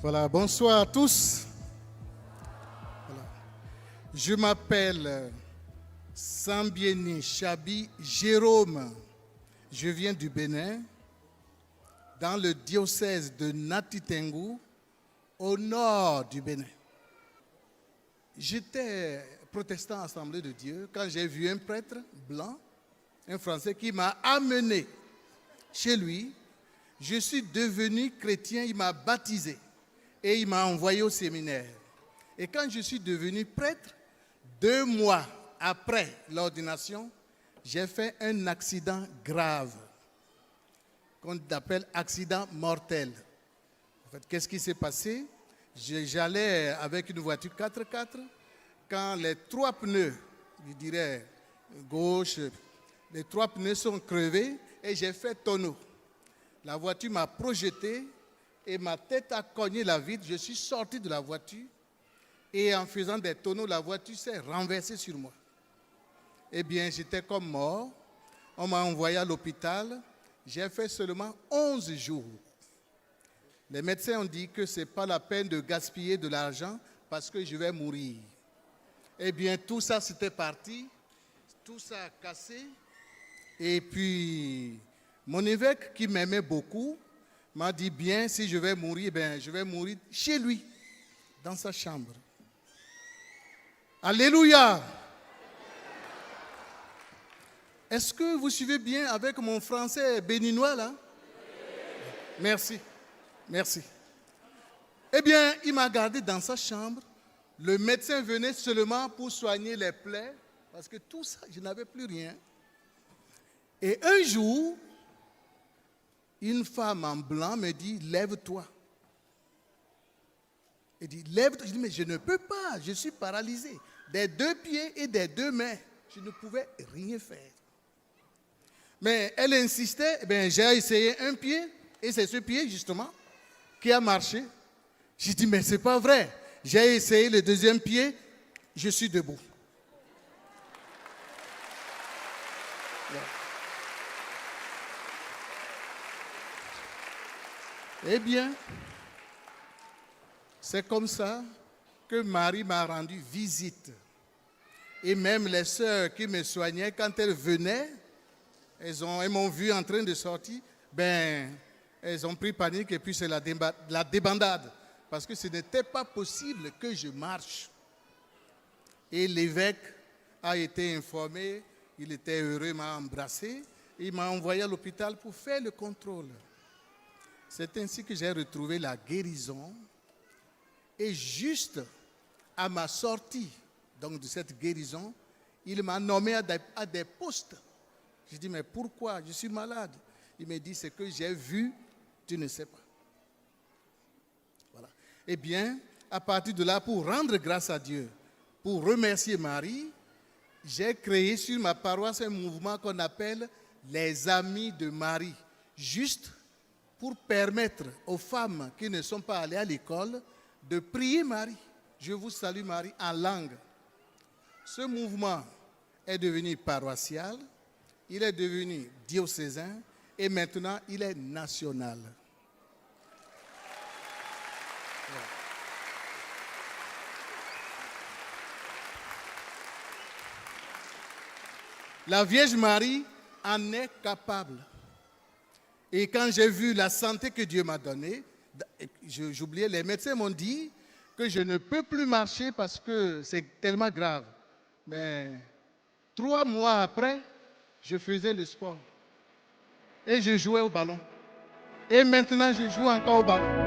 Voilà, bonsoir à tous. Voilà. Je m'appelle Sambieni Chabi Jérôme. Je viens du Bénin, dans le diocèse de Nati-Tengou, au nord du Bénin. J'étais protestant à Assemblée de Dieu quand j'ai vu un prêtre blanc, un Français, qui m'a amené chez lui. Je suis devenu chrétien, il m'a baptisé et il m'a envoyé au séminaire. Et quand je suis devenu prêtre, 2 mois après l'ordination, j'ai fait un accident grave, qu'on appelle accident mortel. En fait, qu'est-ce qui s'est passé? J'allais avec une voiture 4x4, quand les 3 pneus, je dirais gauche, les 3 pneus sont crevés et j'ai fait tonneau. La voiture m'a projeté et ma tête a cogné la vitre. Je suis sorti de la voiture et en faisant des tonneaux, la voiture s'est renversée sur moi. Eh bien, j'étais comme mort. On m'a envoyé à l'hôpital. J'ai fait seulement 11 jours. Les médecins ont dit que ce n'est pas la peine de gaspiller de l'argent parce que je vais mourir. Eh bien, tout ça, c'était parti. Tout ça a cassé. Et puis, mon évêque, qui m'aimait beaucoup, m'a dit, bien, si je vais mourir, ben, je vais mourir chez lui, dans sa chambre. Alléluia! Est-ce que vous suivez bien avec mon français béninois, là? Merci. Merci. Eh bien, il m'a gardé dans sa chambre. Le médecin venait seulement pour soigner les plaies, parce que tout ça, je n'avais plus rien. Et un jour, une femme en blanc me dit, lève-toi. Elle dit, lève-toi. Je dis, mais je ne peux pas, je suis paralysé. Des 2 pieds et des 2 mains, je ne pouvais rien faire. Mais elle insistait, eh j'ai essayé un pied, et c'est ce pied, justement, qui a marché. J'ai dit, mais ce n'est pas vrai. J'ai essayé le 2e pied, je suis debout. Eh bien, c'est comme ça que Marie m'a rendu visite. Et même les sœurs qui me soignaient, quand elles venaient, elles m'ont vu en train de sortir, elles ont pris panique et puis c'est la débandade. Parce que ce n'était pas possible que je marche. Et l'évêque a été informé, il était heureux, il m'a embrassé, et il m'a envoyé à l'hôpital pour faire le contrôle. C'est ainsi que j'ai retrouvé la guérison. Et juste à ma sortie donc, de cette guérison, il m'a nommé à des postes. Je dis, mais pourquoi? Je suis malade. Il me dit, c'est que j'ai vu, tu ne sais pas. Voilà. Eh bien, à partir de là, pour rendre grâce à Dieu, pour remercier Marie, j'ai créé sur ma paroisse un mouvement qu'on appelle les Amis de Marie. Juste pour permettre aux femmes qui ne sont pas allées à l'école de prier Marie. Je vous salue Marie en langue. Ce mouvement est devenu paroissial, il est devenu diocésain et maintenant il est national. La Vierge Marie en est capable. Et quand j'ai vu la santé que Dieu m'a donnée, j'oubliais, les médecins m'ont dit que je ne peux plus marcher parce que c'est tellement grave. Mais 3 mois après, je faisais le sport. Et je jouais au ballon. Et maintenant, je joue encore au ballon.